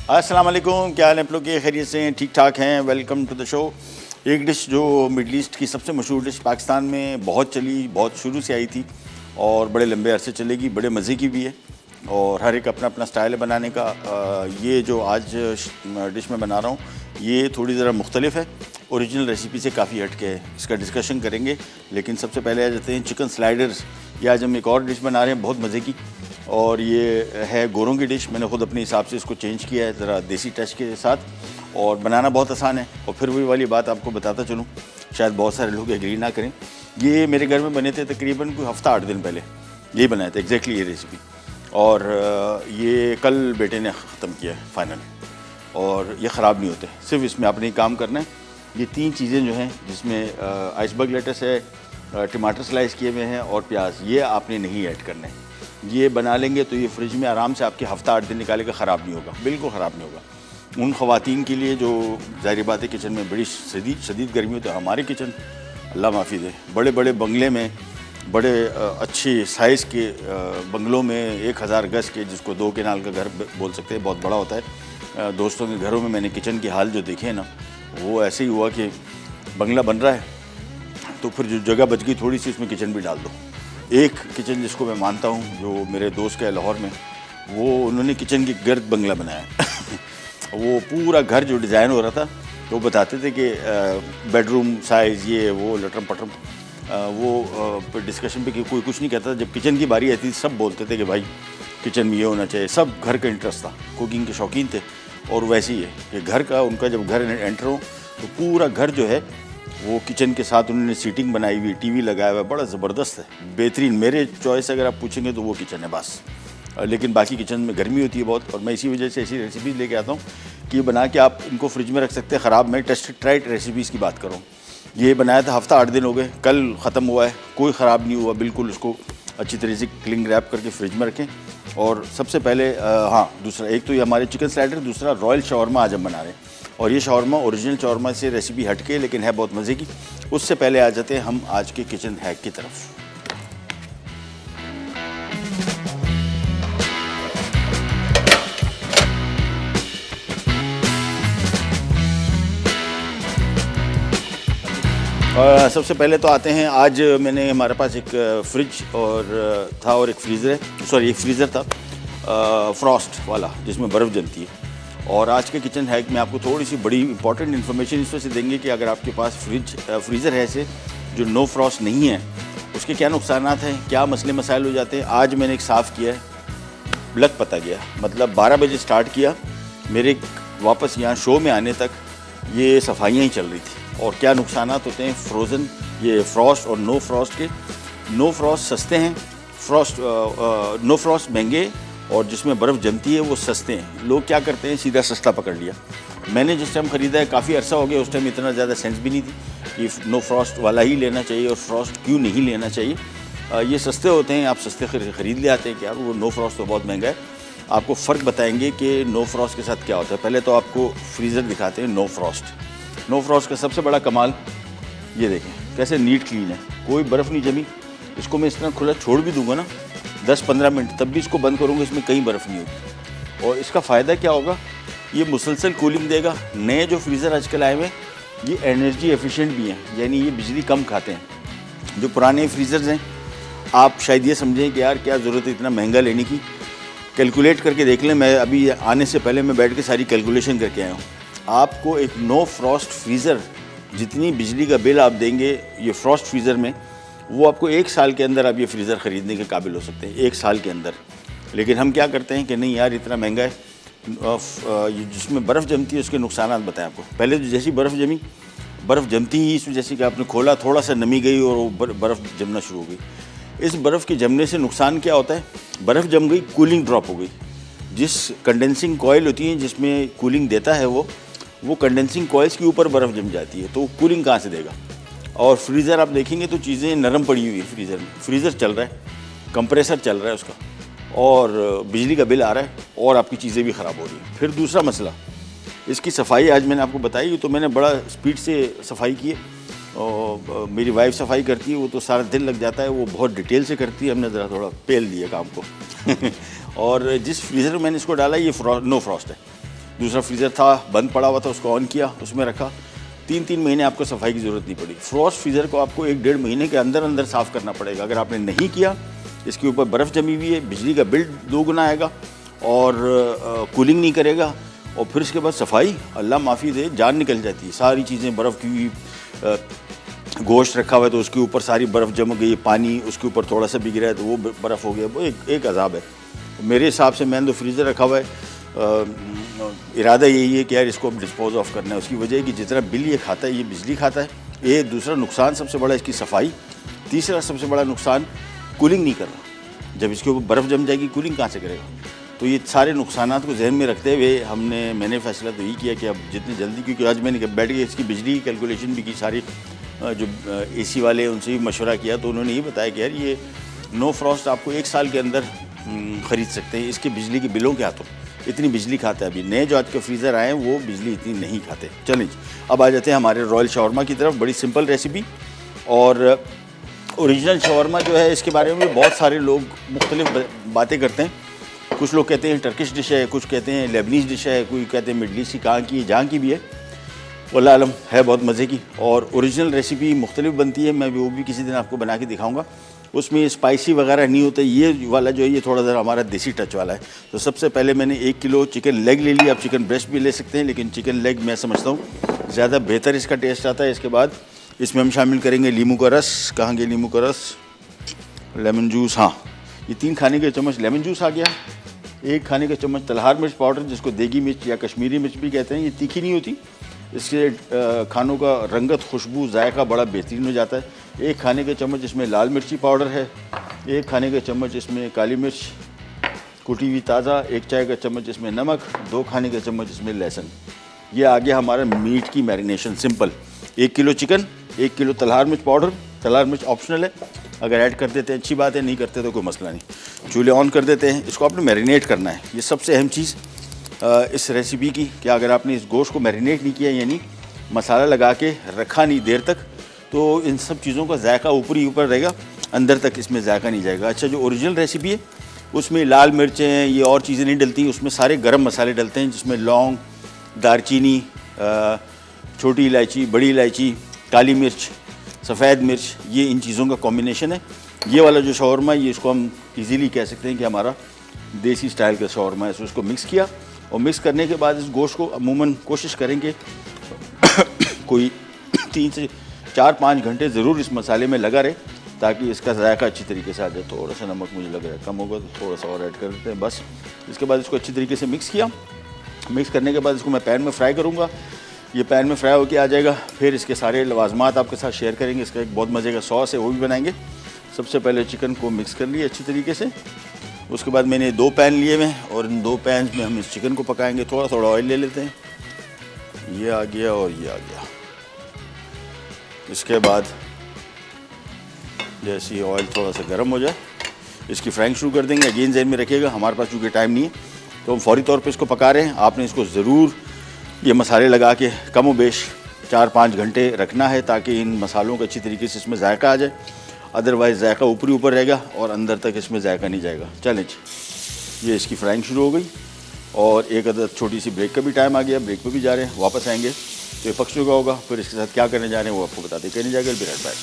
अस्सलाम वालेकुम, क्या हाल है आप लोग के? खैरियत से हैं? ठीक ठाक हैं? Welcome to the show. एक डिश जो मिडल ईस्ट की सबसे मशहूर डिश पाकिस्तान में बहुत चली, बहुत शुरू से आई थी और बड़े लंबे अरसे चलेगी, बड़े मज़े की भी है और हर एक अपना अपना स्टाइल है बनाने का। ये जो आज डिश मैं बना रहा हूँ ये थोड़ी ज़रा मुख्तलिफ है, ओरिजिनल रेसिपी से काफ़ी हट के है। इसका डिस्कशन करेंगे, लेकिन सबसे पहले आ जाते हैं चिकन स्लाइडर्स। ये आज हम एक और डिश बना रहे हैं बहुत मज़े की, और ये है गोरों की डिश। मैंने ख़ुद अपने हिसाब से इसको चेंज किया है ज़रा देसी टच के साथ, और बनाना बहुत आसान है। और फिर वही वाली बात आपको बताता चलूँ, शायद बहुत सारे लोग एग्री ना करें। ये मेरे घर में बने थे तकरीबन कोई हफ़्ता 8 दिन पहले, यही बनाया था एग्जैक्टली ये रेसिपी, और ये कल बेटे ने ख़त्म किया है फाइनल, और ये ख़राब नहीं होते। सिर्फ इसमें आपने काम करना है, ये 3 चीज़ें जो हैं जिसमें आइसबर्ग लेटस है, टमाटर स्लाइस किए हुए हैं और प्याज, ये आपने नहीं ऐड करना है। ये बना लेंगे तो ये फ्रिज में आराम से आपके हफ़्ता 8 दिन निकालेगा, ख़राब नहीं होगा, बिल्कुल ख़राब नहीं होगा। उन ख़वातीन के लिए जो ज़ाहिर बात है किचन में बड़ी शदीद गर्मी होती है, हमारे किचन अल्लाह माफ़ी दे, बड़े बड़े बंगले में, बड़े अच्छे साइज़ के बंगलों में 1000 गज़ के, जिसको 2 केनाल का घर बोल सकते हैं, बहुत बड़ा होता है। दोस्तों के घरों में मैंने किचन के हाल जो देखे ना, वो ऐसे ही हुआ कि बंगला बन रहा है तो फिर जो जगह बच गई थोड़ी सी, उसमें किचन भी डाल दो। एक किचन जिसको मैं मानता हूँ, जो मेरे दोस्त का है लाहौर में, वो उन्होंने किचन की गर्द बंगला बनाया वो पूरा घर जो डिज़ाइन हो रहा था, तो वो बताते थे कि बेडरूम साइज़ ये वो लटरम पटरम, वो डिस्कशन पे कोई कुछ नहीं कहता था। जब किचन की बारी आती थी सब बोलते थे कि भाई किचन में ये होना चाहिए। सब घर का इंटरेस्ट था, कुकिंग के शौकीन थे, और वैसे ही है कि घर का उनका जब घर एंटर हो तो पूरा घर जो है वो किचन के साथ उन्होंने सीटिंग बनाई हुई, टीवी लगाया हुआ है, बड़ा ज़बरदस्त है, बेहतरीन। मेरे चॉइस अगर आप पूछेंगे तो वो किचन है बस। लेकिन बाकी किचन में गर्मी होती है बहुत, और मैं इसी वजह से ऐसी रेसिपीज़ लेके आता हूँ कि बना के आप इनको फ्रिज में रख सकते हैं, ख़राब। मैं टेस्ट ट्राइड रेसिपीज़ की बात करूँ, ये बनाया था हफ़्ता 8 दिन हो गए, कल ख़त्म हुआ है, कोई ख़राब नहीं हुआ बिल्कुल। उसको अच्छी तरह से क्लिंग रैप करके फ्रिज में रखें। और सबसे पहले हाँ, दूसरा एक तो ये हमारे चिकन स्लाइडर, दूसरा रॉयल शॉर्मा आज हम बना रहे हैं। और ये शॉर्मा ओरिजिनल शॉर्मा से रेसिपी हटके, लेकिन है बहुत मज़े की। उससे पहले आ जाते हैं हम आज के किचन हैक की तरफ। सबसे पहले तो आते हैं, आज मैंने हमारे पास एक फ्रिज और था और एक फ्रीज़र है, सॉरी एक फ्रीज़र था फ्रॉस्ट वाला जिसमें बर्फ़ जमती है। और आज के किचन हैक में आपको थोड़ी सी बड़ी इंपॉर्टेंट इन्फॉर्मेशन इस वजह से देंगे कि अगर आपके पास फ्रीज़र है ऐसे जो नो फ्रॉस्ट नहीं है, उसके क्या नुकसान हैं, क्या मसले मसाइल हो जाते हैं। आज मैंने एक साफ़ किया है, लग पता गया, मतलब 12 बजे स्टार्ट किया, मेरे वापस यहाँ शो में आने तक ये सफाइयाँ ही चल रही थी। और क्या नुकसान होते हैं फ्रोज़न, ये फ्रॉस्ट और नो फ्रॉस्ट के। नो फ्रॉस्ट सस्ते हैं, नो फ्रॉस्ट महंगे, और जिसमें बर्फ़ जमती है वो सस्ते हैं। लोग क्या करते हैं, सीधा सस्ता पकड़ लिया। मैंने जिस टाइम ख़रीदा है काफ़ी अरसा हो गया, उस टाइम इतना ज़्यादा सेंस भी नहीं थी कि नो फ्रॉस्ट वाला ही लेना चाहिए और फ्रॉस्ट क्यों नहीं लेना चाहिए। ये सस्ते होते हैं, आप सस्ते ख़रीद ले आते हैं कि यार वो नो फ्रॉस्ट तो बहुत महंगा है। आपको फ़र्क बताएंगे कि नो फ्रॉस्ट के साथ क्या होता है। पहले तो आपको फ्रीज़र दिखाते हैं नो फ्रॉस्ट। नो फ्रॉस्ट का सबसे बड़ा कमाल ये देखें कैसे नीट क्लीन है, कोई बर्फ़ नहीं जमी। इसको मैं इस तरह खुला छोड़ भी दूंगा ना 10-15 मिनट, तब भी इसको बंद करूँगा, इसमें कहीं बर्फ़ नहीं होगी। और इसका फ़ायदा क्या होगा, ये मुसलसल कूलिंग देगा। नए जो फ्रीज़र आजकल आए हुए ये एनर्जी एफिशिएंट भी हैं, यानी ये बिजली कम खाते हैं। जो पुराने फ्रीज़र्स हैं आप शायद ये समझें कि यार क्या ज़रूरत है इतना महंगा लेने की। कैलकुलेट करके देख लें, मैं अभी आने से पहले मैं बैठ के सारी कैलकुलेशन करके आया हूँ। आपको एक नो फ्रॉस्ट फ्रीज़र जितनी बिजली का बिल आप देंगे ये फ्रॉस्ट फ्रीज़र में, वो आपको 1 साल के अंदर आप ये फ्रीज़र ख़रीदने के काबिल हो सकते हैं, 1 साल के अंदर। लेकिन हम क्या करते हैं कि नहीं यार इतना महंगा है, जिसमें बर्फ़ जमती है उसके नुकसान बताएं आपको। पहले तो जैसी बर्फ़ जमी, बर्फ़ जमती ही इसमें जैसे कि आपने खोला थोड़ा सा नमी गई और वो बर्फ़ जमना शुरू हो गई। इस बर्फ़ के जमने से नुकसान क्या होता है, बर्फ़ जम गई, कूलिंग ड्रॉप हो गई। जिस कंडेंसिंग कॉयल होती है जिसमें कूलिंग देता है वो कंडेंसिंग कॉइल्स के ऊपर बर्फ़ जम जाती है, तो कूलिंग कहाँ से देगा। और फ्रीज़र आप देखेंगे तो चीज़ें नरम पड़ी हुई है फ्रीज़र में। फ्रीज़र चल रहा है, कंप्रेसर चल रहा है उसका, और बिजली का बिल आ रहा है, और आपकी चीज़ें भी ख़राब हो रही हैं। फिर दूसरा मसला, इसकी सफाई आज मैंने आपको बताई, तो मैंने बड़ा स्पीड से सफाई की है। और मेरी वाइफ सफाई करती है, वो तो सारा दिन लग जाता है, वो बहुत डिटेल से करती है, हमने ज़रा थोड़ा पेल दिया काम को और जिस फ्रीज़र में मैंने इसको डाला ये नो फ्रॉस्ट है। दूसरा फ्रीज़र था बंद पड़ा हुआ था, उसको ऑन किया, उसमें रखा। 3-3 महीने आपको सफाई की ज़रूरत नहीं पड़ी। फ्रॉस्ट फ्रीज़र को आपको 1-1.5 महीने के अंदर अंदर साफ़ करना पड़ेगा। अगर आपने नहीं किया, इसके ऊपर बर्फ़ जमी हुई है, बिजली का बिल 2 गुना आएगा और कूलिंग नहीं करेगा। और फिर इसके बाद सफाई, अल्लाह माफ़ी दे, जान निकल जाती है। सारी चीज़ें बर्फ़ की हुई, गोश्त रखा हुआ है तो उसके ऊपर सारी बर्फ़ जम गई, पानी उसके ऊपर थोड़ा सा बिगड़ा है तो वो बर्फ़ हो गया। वो एक अजाब है। मेरे हिसाब से मैंने तो फ्रीज़र रखा हुआ है, इरादा यही है कि यार इसको अब डिस्पोज ऑफ करना है। उसकी वजह है कि जितना बिल ये खाता है, ये बिजली खाता है। ये दूसरा नुकसान सबसे बड़ा इसकी सफाई। तीसरा सबसे बड़ा नुकसान कूलिंग नहीं कर रहा। जब इसके ऊपर बर्फ़ जम जाएगी, कूलिंग कहाँ से करेगा? तो ये सारे नुकसानात को जहन में रखते हुए मैंने फ़ैसला तो यही किया कि अब जितनी जल्दी, क्योंकि आज मैंने बैठ के इसकी बिजली की कैलकुलेशन भी की, सारी जो AC वाले उनसे भी मशवरा किया तो उन्होंने ये बताया कि यार ये नो फ्रॉस्ट आपको 1 साल के अंदर ख़रीद सकते हैं। इसके बिजली के बिलों क्या तो इतनी बिजली खाता है। अभी नए जो आज के फ्रीज़र आए हैं वो बिजली इतनी नहीं खाते। चलें अब आ जाते हैं हमारे रॉयल शॉर्मा की तरफ। बड़ी सिंपल रेसिपी और ओरिजिनल शॉर्मा जो है, इसके बारे में बहुत सारे लोग मुख्तलिफ बातें करते हैं। कुछ लोग कहते हैं टर्किश डिश है, कुछ कहते हैं लेबनीज़ डिश है, कोई कहते हैं मिडल ईस्ट की, कहाँ की, जहाँ की भी है, वल्लाह आलम है बहुत मज़े की। और ओरिजिनल रेसिपी मुख्तलिफ बनती है, मैं वो भी किसी दिन आपको बना के दिखाऊंगा। उसमें स्पाइसी वगैरह नहीं होता। ये वाला जो है ये थोड़ा ज़रा हमारा देसी टच वाला है। तो सबसे पहले मैंने 1 किलो चिकन लेग ले लिया। आप चिकन ब्रेस्ट भी ले सकते हैं, लेकिन चिकन लेग मैं समझता हूँ ज़्यादा बेहतर इसका टेस्ट आता है। इसके बाद इसमें हम शामिल करेंगे लीमू का रस। कहाँ गया लीमू का रस? लेमन जूस, हाँ, ये 3 खाने के चम्मच लेमन जूस आ गया। 1 खाने का चम्मच तलहार मिर्च पाउडर, जिसको देगी मिर्च या कश्मीरी मिर्च भी कहते हैं। ये तीखी नहीं होती, इससे खानों का रंगत, खुशबू, जायका बड़ा बेहतरीन हो जाता है। 1 खाने के चम्मच इसमें लाल मिर्ची पाउडर है। 1 खाने के चम्मच इसमें काली मिर्च कुटी हुई ताज़ा। 1 चाय का चम्मच इसमें नमक। 2 खाने के चम्मच इसमें लहसुन। ये आ गया हमारा मीट की marination simple. 1 kilo chicken, 1 kilo तलहार मिर्च पाउडर। तलहार मिर्च ऑप्शनल है, अगर ऐड कर देते हैं अच्छी बात है, नहीं करते तो कोई मसला नहीं। चूल्हे ऑन कर देते हैं। इसको आपने मैरिनेट करना है। ये सबसे अहम चीज़ इस रेसिपी की कि अगर आपने इस गोश्त को मैरिनेट नहीं किया, यानी मसाला लगा के रखा नहीं देर तक, तो इन सब चीज़ों का जायका ऊपर ही ऊपर रहेगा, अंदर तक इसमें जायका नहीं जाएगा। अच्छा, जो ओरिजिनल रेसिपी है उसमें लाल मिर्चें ये और चीज़ें नहीं डलती, उसमें सारे गरम मसाले डलते हैं, जिसमें लौंग, दारचीनी, छोटी इलायची, बड़ी इलायची, काली मिर्च, सफ़ेद मिर्च, ये इन चीज़ों का कॉम्बिनेशन है। ये वाला जो शौरमा, ये इसको हम इजीली कह सकते हैं कि हमारा देसी स्टाइल का शौरमा है। सो इसको मिक्स किया और मिक्स करने के बाद इस गोश्त को अमूमन कोशिश करेंगे कोई 3 से 4-5 घंटे ज़रूर इस मसाले में लगा रहे, ताकि इसका जायका अच्छी तरीके से आ जाए। थोड़ा सा नमक मुझे लग रहा है कम होगा, तो थोड़ा सा और ऐड कर देते हैं बस। इसके बाद इसको अच्छी तरीके से मिक्स किया। मिक्स करने के बाद इसको मैं पैन में फ्राई करूँगा। ये पैन में फ्राई होकर आ जाएगा। फिर इसके सारे लवाजमात आपके साथ शेयर करेंगे। इसका एक बहुत मज़े का सॉस है, वो भी बनाएंगे। सबसे पहले चिकन को मिक्स कर लिया अच्छी तरीके से। उसके बाद मैंने 2 पैन लिए हुए और इन 2 पैन में हम इस चिकन को पकाएंगे। थोड़ा थोड़ा ऑयल ले लेते हैं। ये आ गया और ये आ गया। इसके बाद जैसे ही ऑयल थोड़ा सा गर्म हो जाए, इसकी फ्राइंग शुरू कर देंगे। अगेन ज़हन में रखिएगा, हमारे पास चूँकि टाइम नहीं है तो हम फौरी तौर पे इसको पका रहे हैं। आपने इसको ज़रूर ये मसाले लगा के कम व बेश 4-5 घंटे रखना है, ताकि इन मसालों का अच्छी तरीके से इसमें जायका आ जाए। अदरवाइज़ जायका ऊपरी ऊपर रहेगा और अंदर तक इसमें जायका नहीं जाएगा। चलें, ये इसकी फ्राइंग शुरू हो गई और एक अदर छोटी सी ब्रेक का भी टाइम आ गया। ब्रेक पे भी जा रहे हैं, वापस आएंगे तो ये पक चुका होगा। फिर इसके साथ क्या करने जा रहे हैं वो आपको बताते कहने जाएगा। Be right back.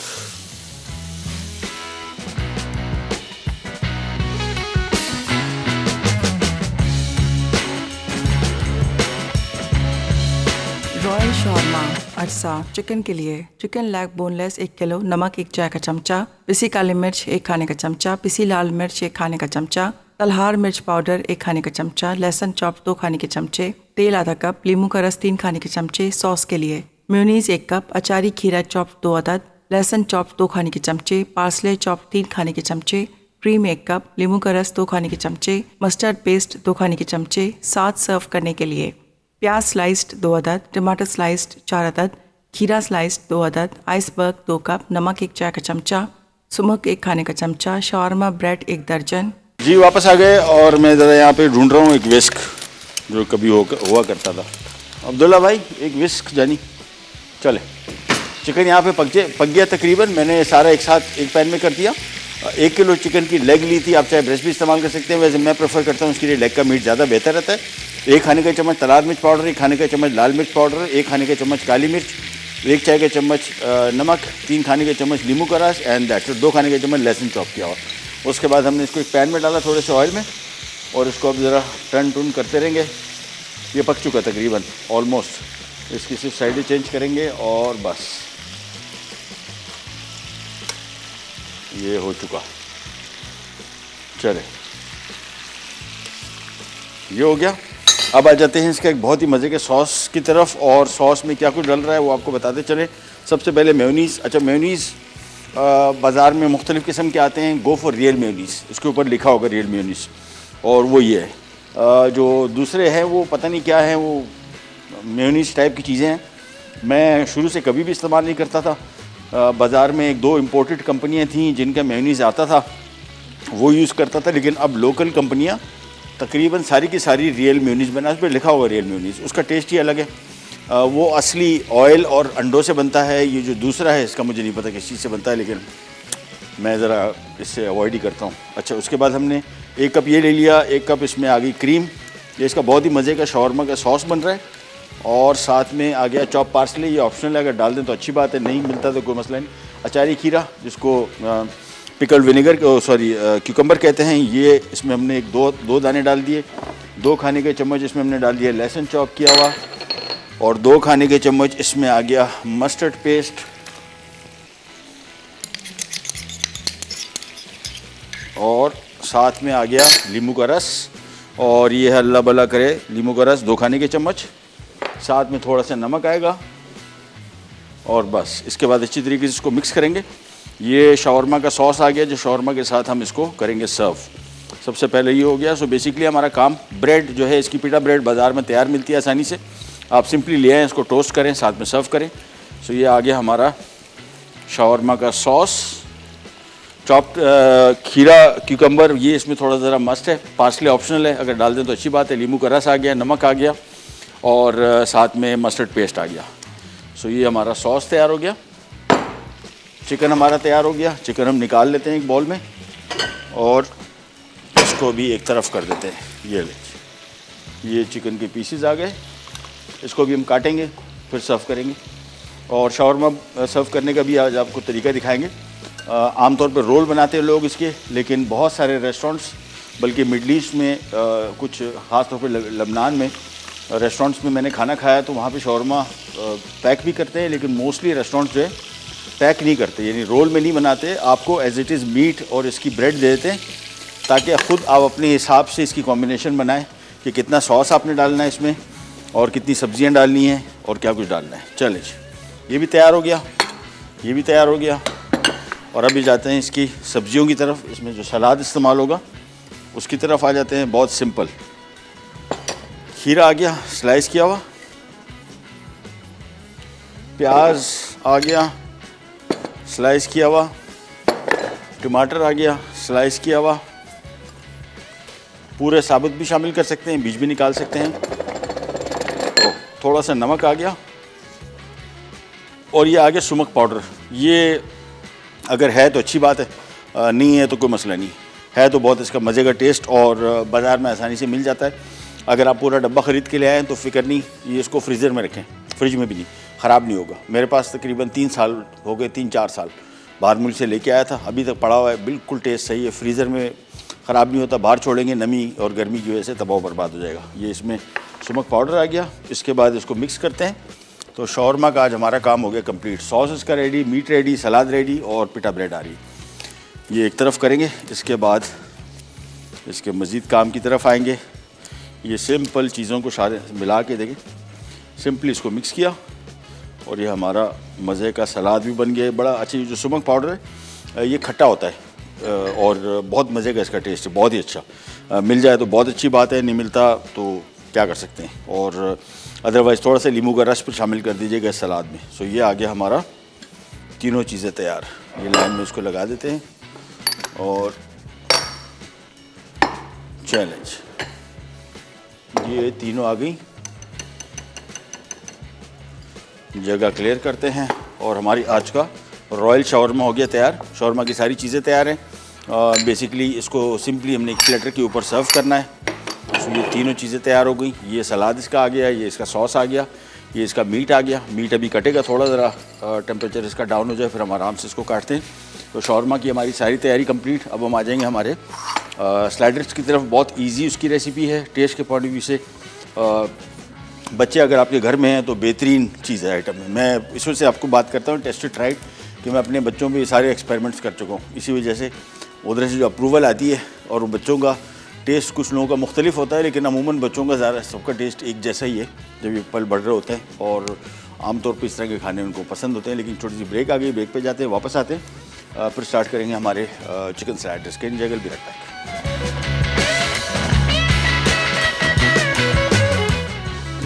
Royal shawarma अरसा चिकन के लिए चिकन लेग बोनलेस 1 किलो, नमक 1 चाय का चमचा, पिसी काली मिर्च 1 खाने का चमचा, पिसी लाल मिर्च 1 खाने का चमचा, तलहार मिर्च पाउडर 1 खाने का चमचा, लहसुन चॉप 2 खाने के चमचे, तेल आधा कप, लीमू का रस 3 खाने के चमचे। सॉस के लिए मेयोनीज 1 कप, अचारी खीरा चॉप 2 अदद, लहसुन चॉप 2 खाने के चमचे, पार्सले चॉप 3 खाने के चमचे, क्रीम 1 कप, लीमू का रस 2 खाने के चमचे, मस्टर्ड पेस्ट 2 खाने के चमचे। साथ सर्व करने के लिए प्याज स्लाइस्ड 2 अदद, टमाटर स्लाइस्ड 4 अदद, खीरा स्लाइस्ड 2 अदद, आइसबर्ग 2 कप, नमक 1 चाय का चमचा, सुमक 1 खाने का चमचा, शावरमा ब्रेड 1 दर्जन। जी वापस आ गए और मैं ज़रा यहाँ पे ढूंढ रहा हूँ एक विस्क जो कभी हुआ करता था। अब्दुल्ला भाई, एक विस्क जानी। चले, चिकन यहाँ पे पक गया तकरीबन। मैंने सारा एक साथ एक पैन में कर दिया। 1 किलो चिकन की लेग ली थी, आप चाहे ब्रेस्ट भी इस्तेमाल कर सकते हैं। वैसे मैं प्रेफर करता हूँ उसके लिए लेग का मीट ज़्यादा बेहतर रहता है। 1 खाने का चम्मच तलाद मिर्च पाउडर, 1 खाने का चम्मच लाल मिर्च पाउडर, 1 खाने का चम्मच काली मिर्च, 1 चाय का चम्मच नमक, 3 खाने के चम्मच नींबू का रस एंड दैट्स इट। 2 खाने के चम्मच लहसुन चॉप किया हुआ। उसके बाद हमने इसको एक पैन में डाला थोड़े से ऑयल में, और इसको अब ज़रा टर्न टर्न करते रहेंगे। ये पक चुका तकरीबन ऑलमोस्ट। इसकी सिर्फ साइडें चेंज करेंगे और बस ये हो चुका। चले, ये हो गया। अब आ जाते हैं इसका एक बहुत ही मज़े के सॉस की तरफ, और सॉस में क्या कुछ डल रहा है वो आपको बताते चले। सबसे पहले मेयोनीज़। अच्छा, मेयोनीज़ बाज़ार में मुख्तलिफ़ किस्म के आते हैं। गो फॉर रियल मेयोनीज़, इसके ऊपर लिखा होगा रियल मेयोनीज़, और वो ये है। जो दूसरे हैं वो पता नहीं क्या है, वो मेयोनीज़ टाइप की चीज़ें हैं। मैं शुरू से कभी भी इस्तेमाल नहीं करता था। बाज़ार में 1-2 इम्पोर्टेड कंपनियाँ थीं जिनका मेयोनीज़ आता था, वो यूज़ करता था। लेकिन अब लोकल कंपनियाँ तकरीबन सारी की सारी रियल मेयोनीज़ बना, उस पर लिखा हुआ रियल मेयोनीज़। उसका टेस्ट ही अलग है। वो असली ऑयल और अंडों से बनता है। ये जो दूसरा है इसका मुझे नहीं पता किस चीज़ से बनता है, लेकिन मैं ज़रा इससे अवॉइड ही करता हूँ। अच्छा, उसके बाद हमने 1 कप ये ले लिया, 1 कप इसमें आ गई क्रीम। ये इसका बहुत ही मज़े का शॉर्मा का सॉस बन रहा है, और साथ में आ गया चॉप पार्सले। ये ऑप्शनल है, अगर डाल दें तो अच्छी बात है, नहीं मिलता तो कोई मसला नहीं। अचारी खीरा, जिसको पिकल्ड विनेगर क्यूकम्बर कहते हैं, ये इसमें हमने 2 दाने डाल दिए। 2 खाने के चम्मच इसमें हमने डाल दिया लहसुन चॉप किया हुआ, और 2 खाने के चम्मच इसमें आ गया मस्टर्ड पेस्ट, और साथ में आ गया नींबू का रस। और ये अल्लाह भला करे नींबू का रस 2 खाने के चम्मच, साथ में थोड़ा सा नमक आएगा, और बस इसके बाद अच्छी तरीके से इसको मिक्स करेंगे। ये शावरमा का सॉस आ गया, जो शावरमा के साथ हम इसको करेंगे सर्व। सबसे पहले ये हो गया। सो बेसिकली हमारा काम, ब्रेड जो है इसकी पिटा ब्रेड बाज़ार में तैयार मिलती है आसानी से, आप सिंपली ले आएँ, इसको टोस्ट करें, साथ में सर्व करें। सो ये आ गया हमारा शावरमा का सॉस। चॉप्ड खीरा क्यूकम्बर, ये इसमें थोड़ा ज़रा मस्ट है, पार्सले ऑप्शनल है, अगर डाल दें तो अच्छी बात है। नींबू का रस आ गया, नमक आ गया, और साथ में मस्टर्ड पेस्ट आ गया। सो ये हमारा सॉस तैयार हो गया। चिकन हमारा तैयार हो गया। चिकन हम निकाल लेते हैं एक बाउल में, और इसको भी एक तरफ कर देते हैं। ये चिकन के पीसेस आ गए, इसको भी हम काटेंगे, फिर सर्व करेंगे। और शावरमा सर्व करने का भी आज आपको तरीका दिखाएंगे। आमतौर पर रोल बनाते हैं लोग इसके, लेकिन बहुत सारे रेस्टोरेंट्स, बल्कि मिडल ईस्ट में कुछ ख़ास तौर पर लबनान में रेस्टोरेंट्स में मैंने खाना खाया, तो वहाँ पे शावरमा पैक भी करते हैं, लेकिन मोस्टली रेस्टोरेंट्स जो है पैक नहीं करते, यानी रोल में नहीं बनाते, आपको एज इट इज़ मीट और इसकी ब्रेड दे देते हैं, ताकि ख़ुद आप अपने हिसाब से इसकी कॉम्बिनेशन बनाएं कि कितना सॉस आपने डालना है इसमें, और कितनी सब्जियां डालनी है, और क्या कुछ डालना है। चलें, ये भी तैयार हो गया, ये भी तैयार हो गया। और अभी जाते हैं इसकी सब्जियों की तरफ। इसमें जो सलाद इस्तेमाल होगा उसकी तरफ आ जाते हैं। बहुत सिंपल, खीरा आ गया स्लाइस किया हुआ, प्याज आ गया स्लाइस किया हुआ, टमाटर आ गया स्लाइस किया हुआ, पूरे साबुत भी शामिल कर सकते हैं, बीज भी निकाल सकते हैं। तो थोड़ा सा नमक आ गया, और ये आ गया सुमक पाउडर। ये अगर है तो अच्छी बात है, नहीं है तो कोई मसला नहीं है। तो बहुत इसका मज़े का टेस्ट, और बाज़ार में आसानी से मिल जाता है। अगर आप पूरा डब्बा ख़रीद के ले आएँ तो फ़िक्र नहीं, ये इसको फ्रीज़र में रखें, फ्रिज में भी नहीं, ख़राब नहीं होगा। मेरे पास तकरीबन 3 साल हो गए, 3-4 साल बाहर मुल्क से लेके आया था, अभी तक पड़ा हुआ है, बिल्कुल टेस्ट सही है। फ्रीज़र में ख़राब नहीं होता, बाहर छोड़ेंगे नमी और गर्मी की वजह से तबाह बर्बाद हो जाएगा। ये इसमें सुमक पाउडर आ गया। इसके बाद इसको मिक्स करते हैं। तो शॉर्मा का आज हमारा काम हो गया कंप्लीट। सॉस इसका रेडी, मीट रेडी, सलाद रेडी, और पिटा ब्रेड आ रही। ये एक तरफ करेंगे, इसके बाद इसके मज़ीद काम की तरफ आएंगे। ये सिंपल चीज़ों को सारे मिला के देखें, सिंपली इसको मिक्स किया, और ये हमारा मज़े का सलाद भी बन गया। बड़ा अच्छा, ये जो सुमक पाउडर है ये खट्टा होता है, और बहुत मज़े का इसका टेस्ट है, बहुत ही अच्छा। मिल जाए तो बहुत अच्छी बात है, नहीं मिलता तो क्या कर सकते हैं। और अदरवाइज़ थोड़ा सा नींबू का रस भी शामिल कर दीजिएगा इस सलाद में। सो ये आ गया हमारा तीनों चीज़ें तैयार। ये लाइन में इसको लगा देते हैं, और चैलेंज ये तीनों आ गई। जगह क्लियर करते हैं, और हमारी आज का रॉयल शावरमा हो गया तैयार। शावरमा की सारी चीज़ें तैयार हैं। बेसिकली इसको सिंपली हमने एक प्लेटर के ऊपर सर्व करना है। ये तीनों चीज़ें तैयार हो गई। ये सलाद इसका आ गया, ये इसका सॉस आ गया, ये इसका मीट आ गया। मीट अभी कटेगा, थोड़ा ज़रा टेम्परेचर इसका डाउन हो जाए, फिर हम आराम से इसको काटते हैं। तो शॉर्मा की हमारी सारी तैयारी कंप्लीट। अब हम आ जाएंगे हमारे स्लाइडर्स की तरफ। बहुत इजी उसकी रेसिपी है टेस्ट के पॉइंट ऑफ व्यू से। बच्चे अगर आपके घर में हैं तो बेहतरीन चीज़ है आइटम है। मैं इस वजह से आपको बात करता हूँ टेस्टेड ट्राइड, कि मैं अपने बच्चों पे ये सारे एक्सपेरिमेंट्स कर चुका हूँ। इसी वजह से उधर से जो अप्रूवल आती है, और वो बच्चों का टेस्ट कुछ लोगों का मुख्तलिफ होता है, लेकिन अमूमन बच्चों का ज़्यादा सबका टेस्ट एक जैसा ही है जब ये पल बढ़ रहे होते हैं, और आमतौर पर इस तरह के खाने उनको पसंद होते हैं। लेकिन छोटी सी ब्रेक आ गई, ब्रेक पे जाते हैं, वापस आते हैं, फिर स्टार्ट करेंगे हमारे चिकन स्लाइडर्स के। जगल भी रखता है।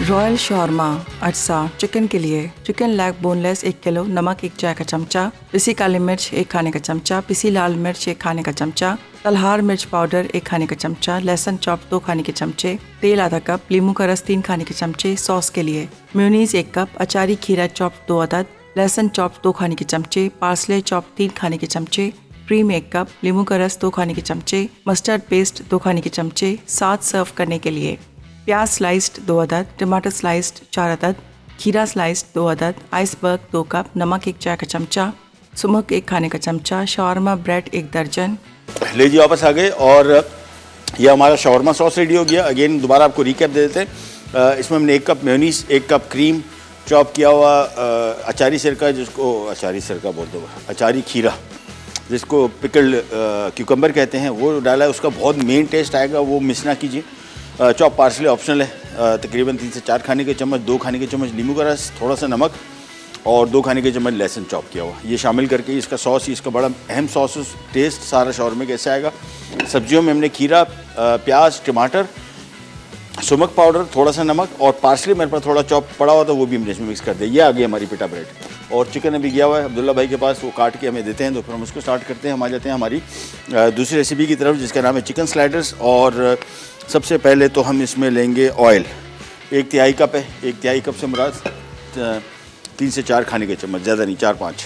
रॉयल शॉर्मा अरसा चिकन के लिए चिकन लेग बोनलेस 1 किलो, नमक 1 चाय का चमचा, पिसी काली मिर्च 1 खाने का चमचा, पिसी लाल मिर्च 1 खाने का चमचा, तलहार मिर्च पाउडर 1 खाने का चमचा, लहसुन चॉप 2 खाने के चमचे, तेल आधा कप, नींबू का रस 3 खाने के चमचे। सॉस के लिए मेयोनीज 1 कप, अचारी खीरा चॉप 2 अदद, लहसुन चॉप 2 खाने के चमचे, पार्सले चॉप 3 खाने के चमचे, क्रीम 1 कप, नींबू का रस 2 खाने के चमचे, मस्टर्ड पेस्ट 2 खाने के चमचे। साथ सर्व करने के लिए प्याज स्लाइस्ड 2 अदद, टमाटर स्लाइस्ड 4 अदद, खीरा स्लाइस्ड 2 अदद, आइसबर्ग 2 कप, नमक 1 चाय का चमचा, सुमक 1 खाने का चमचा, शॉर्मा ब्रेड 1 दर्जन। ले जी वापस आ गए, और ये हमारा शॉर्मा सॉस रेडी हो गया। अगेन दोबारा आपको रिकैप दे देते हैं। इसमें हमने 1 cup mayonnaise, 1 cup cream, chop किया हुआ अचारी सिरका, जिसको अचारी सिरका बोल दो, अचारी खीरा जिसको पिकल्ड क्यूकम्बर कहते हैं, वो डाला है। उसका बहुत मेन टेस्ट आएगा, वो मिस ना कीजिए। चॉप पार्सले ऑप्शनल है, तकरीबन 3 से 4 खाने के चम्मच, 2 खाने के चम्मच नींबू का रस, थोड़ा सा नमक, और 2 खाने के चम्मच लहसुन चॉप किया हुआ, ये शामिल करके इसका सॉस, इसका बड़ा अहम सॉस टेस्ट सारा शॉर्मे कैसे आएगा। सब्जियों में हमने खीरा, प्याज, टमाटर, सुमक पाउडर, थोड़ा सा नमक, और पार्सले मेरे पास थोड़ा चॉप पड़ा हुआ था, वो भी हमने इसमें मिक्स कर दिया। ये आ गई हमारी पिटा ब्रेड, और चिकन अभी गया हुआ है अब्दुल्ला भाई के पास, वो काट के हमें देते हैं, तो फिर हम उसको स्टार्ट करते हैं। हम आ जाते हैं हमारी दूसरी रेसिपी की तरफ, जिसका नाम है चिकन स्लाइडर्स। और सबसे पहले तो हम इसमें लेंगे ऑयल, 1 तिहाई कप है। 1 तिहाई कप से मुराद 3 से 4 खाने के चम्मच, ज़्यादा नहीं, 4-5।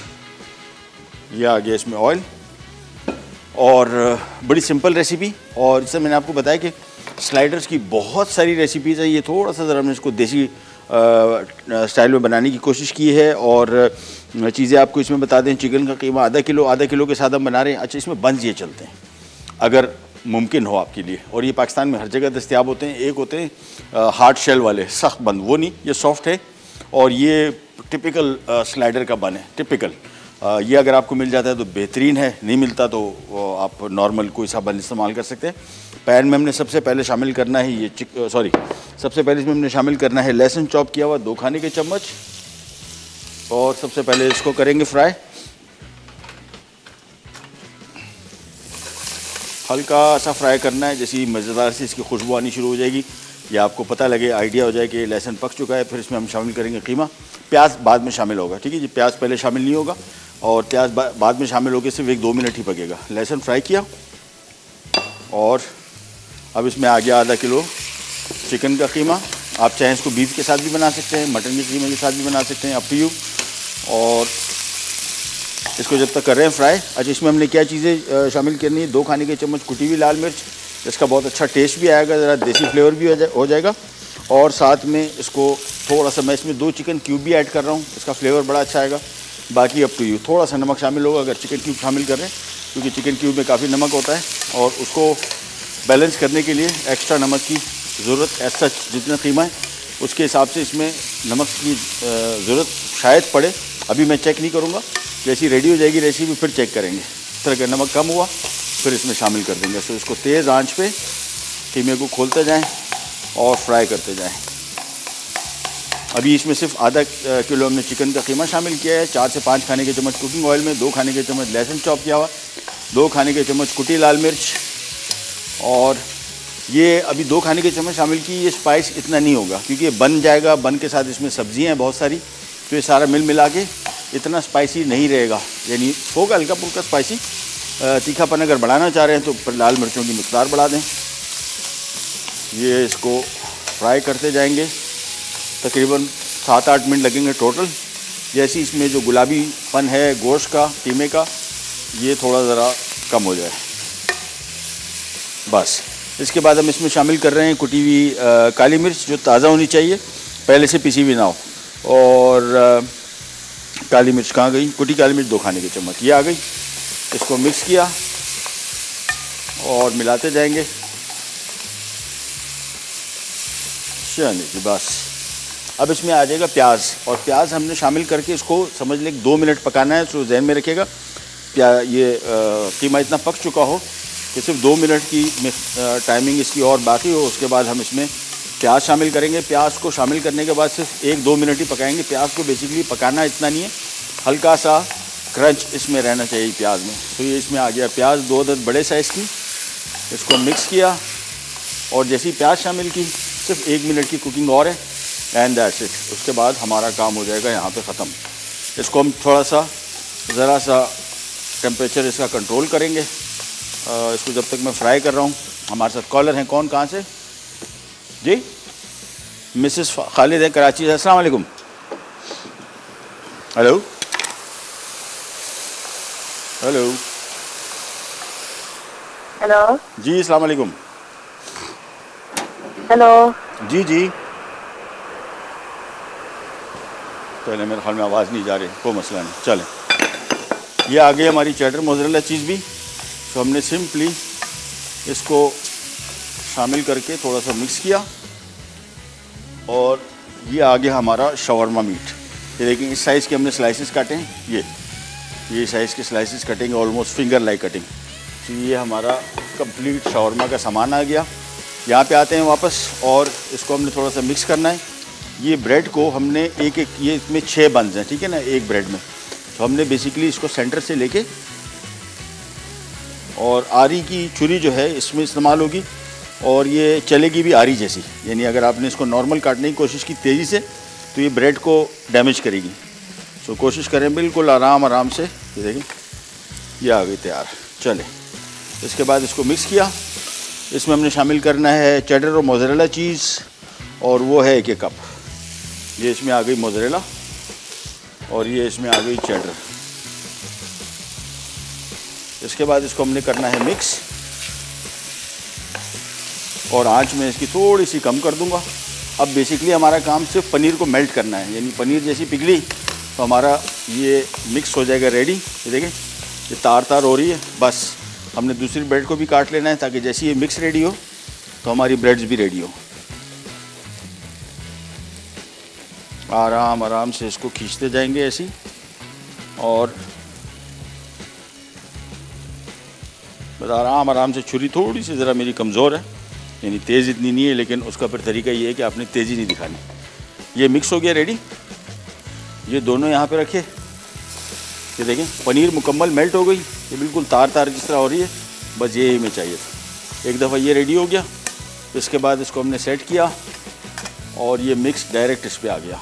यह आ गया इसमें ऑयल, और बड़ी सिंपल रेसिपी। और इससे मैंने आपको बताया कि स्लाइडर्स की बहुत सारी रेसिपीज़ है। ये थोड़ा सा ज़रा हमने इसको देसी स्टाइल में बनाने की कोशिश की है। और चीज़ें आपको इसमें बता दें, चिकन का कीमा आधा किलो के साथ हम बना रहे हैं। अच्छा, इसमें बंस ये चलते हैं अगर मुमकिन हो आपके लिए, और ये पाकिस्तान में हर जगह दस्तयाब होते हैं। एक होते हैं हार्ड शेल वाले, सख्त बंद, वो नहीं, ये सॉफ्ट है, और ये टिपिकल स्लाइडर का बन है, टिपिकल। ये अगर आपको मिल जाता है तो बेहतरीन है, नहीं मिलता तो आप नॉर्मल कोई सा बन इस्तेमाल कर सकते हैं। पैन में हमने सबसे पहले शामिल करना है ये सबसे पहले इसमें हमने शामिल करना है लहसुन चॉप किया हुआ 2 खाने के चम्मच, और सबसे पहले इसको करेंगे फ्राई। हल्का सा फ्राई करना है, जैसी मज़ेदार सी इसकी खुशबू आनी शुरू हो जाएगी, या आपको पता लगे, आइडिया हो जाए कि लहसुन पक चुका है। फिर इसमें हम शामिल करेंगे कीमा। प्याज बाद में शामिल होगा, ठीक है जी, प्याज पहले शामिल नहीं होगा, और प्याज बाद में शामिल होकर सिर्फ 1-2 मिनट ही पकेगा। लहसुन फ्राई किया, और अब इसमें आ गया आधा किलो चिकन का कीमा। आप चाहें इसको बीफ के साथ भी बना सकते हैं, मटन के कीमे के साथ भी बना सकते हैं, अप टू यू। और इसको जब तक कर रहे हैं फ्राई। अच्छा, इसमें हमने क्या चीज़ें शामिल करनी है, 2 खाने के चम्मच कुटी हुई लाल मिर्च, जिसका बहुत अच्छा टेस्ट भी आएगा, ज़रा देसी फ्लेवर भी हो जाएगा। और साथ में इसको थोड़ा सा, मैं इसमें 2 चिकन क्यूब भी ऐड कर रहा हूँ, इसका फ्लेवर बड़ा अच्छा आएगा। बाकी अप टू यू, थोड़ा सा नमक शामिल होगा अगर चिकन क्यूब शामिल कर रहे हैं, क्योंकि चिकन क्यूब में काफ़ी नमक होता है, और उसको बैलेंस करने के लिए एक्स्ट्रा नमक की ज़रूरत, ऐसा जितना कीमा है उसके हिसाब से इसमें नमक की ज़रूरत शायद पड़े। अभी मैं चेक नहीं करूँगा, जैसी रेडी हो जाएगी रेसिपी फिर चेक करेंगे। इस तरह का नमक कम हुआ फिर इसमें शामिल कर देंगे। तो इसको तेज़ आंच पे कीमे को खोलते जाएं और फ्राई करते जाएं। अभी इसमें सिर्फ आधा किलो हमने चिकन का कीमा शामिल किया है। 4 से 5 खाने के चम्मच कुकिंग ऑयल में 2 खाने के चम्मच लहसुन चॉप किया हुआ, 2 खाने के चम्मच कुटी लाल मिर्च, और ये अभी 2 खाने के चम्मच शामिल की। ये स्पाइस इतना नहीं होगा क्योंकि ये बन जाएगा, बन के साथ इसमें सब्जियाँ हैं बहुत सारी, तो ये सारा मिल मिला के इतना स्पाइसी नहीं रहेगा, यानी होगा हल्का फुल्का स्पाइसी। तीखापन अगर बढ़ाना चाह रहे हैं तो फिर लाल मिर्चों की मिक़दार बढ़ा दें। ये इसको फ्राई करते जाएंगे, तकरीबन 7-8 मिनट लगेंगे टोटल। जैसे इसमें जो गुलाबीपन है गोश्त का, कीमे का, ये थोड़ा ज़रा कम हो जाए, बस इसके बाद हम इसमें शामिल कर रहे हैं कुटी हुई काली मिर्च, जो ताज़ा होनी चाहिए, पहले से पिसी हुई ना हो। और काली मिर्च कहाँ गई? कुटी काली मिर्च 2 खाने के चम्मच, ये आ गई। इसको मिक्स किया और मिलाते जाएंगे। चलिए जी, बस अब इसमें आ जाएगा प्याज, और प्याज हमने शामिल करके इसको समझ लें 2 मिनट पकाना है, तो जहन में रखिएगा। ये कीमा इतना पक चुका हो कि सिर्फ 2 मिनट की टाइमिंग इसकी और बाकी हो, उसके बाद हम इसमें प्याज शामिल करेंगे। प्याज को शामिल करने के बाद सिर्फ 1-2 मिनट ही पकाएंगे। प्याज को बेसिकली पकाना इतना नहीं है, हल्का सा क्रंच इसमें रहना चाहिए प्याज में। तो ये इसमें आ गया प्याज, 2 अदद बड़े साइज़ की। इसको मिक्स किया और जैसे ही प्याज शामिल की, सिर्फ 1 मिनट की कुकिंग और है, एंड दैट्स इट। उसके बाद हमारा काम हो जाएगा यहाँ पे ख़त्म। इसको हम थोड़ा सा ज़रा सा टेम्परेचर इसका कंट्रोल करेंगे। इसको जब तक मैं फ्राई कर रहा हूँ, हमारे साथ कॉलर हैं। कौन, कहाँ से जी? मिसेस खालिद है कराची से। अस्सलाम वालेकुम। हेलो हेलो हेलो जी, अस्सलाम वालेकुम। हेलो जी जी, पहले मेरे ख्याल में आवाज़ नहीं जा रही, कोई मसला नहीं, चलें। ये आ गई हमारी चेडर मोज़रेला चीज़ भी। तो हमने सिंपली इसको शामिल करके थोड़ा सा मिक्स किया, और ये आ गया हमारा शवरमा मीट। ये देखें, इस साइज़ के हमने स्लाइसेस काटे हैं। ये साइज़ के स्लाइसेस कटेंगे, ऑलमोस्ट फिंगर लाइक कटिंग। तो ये हमारा कंप्लीट शवरमा का सामान आ गया। यहाँ पे आते हैं वापस, और इसको हमने थोड़ा सा मिक्स करना है। ये ब्रेड को हमने एक ये इसमें 6 बंस हैं, ठीक है ना, एक ब्रेड में। तो हमने बेसिकली इसको सेंटर से लेके, और आरी की छुरी जो है इसमें इस्तेमाल होगी, और ये चलेगी भी आरी जैसी। यानी अगर आपने इसको नॉर्मल काटने की कोशिश की तेज़ी से, तो ये ब्रेड को डैमेज करेगी। सो कोशिश करें बिल्कुल आराम से। ये देखें, ये आ गई तैयार। चले, इसके बाद इसको मिक्स किया। इसमें हमने शामिल करना है चेडर और मोज़रेला चीज़, और वो है 1 कप। ये इसमें आ गई मोज़रेला, और ये इसमें आ गई चेडर। इसके बाद इसको हमने करना है मिक्स, और आंच में इसकी थोड़ी सी कम कर दूंगा। अब बेसिकली हमारा काम सिर्फ पनीर को मेल्ट करना है, यानी पनीर जैसी पिघली तो हमारा ये मिक्स हो जाएगा रेडी। ये देखें, ये तार तार हो रही है। बस हमने दूसरी ब्रेड को भी काट लेना है, ताकि जैसे ये मिक्स रेडी हो तो हमारी ब्रेड्स भी रेडी हो। आराम से इसको खींचते जाएंगे ऐसी, और बस आराम से। छुरी थोड़ी सी ज़रा मेरी कमज़ोर है, यानी तेज़ इतनी नहीं है, लेकिन उसका फिर तरीका ये है कि आपने तेज़ी नहीं दिखानी। ये मिक्स हो गया रेडी। ये दोनों यहाँ पे रखे। ये देखें, पनीर मुकम्मल मेल्ट हो गई, ये बिल्कुल तार तार जिस तरह हो रही है। बस यही हमें चाहिए था। एक दफ़ा ये रेडी हो गया, इसके बाद इसको हमने सेट किया, और ये मिक्स डायरेक्ट इस पर आ गया,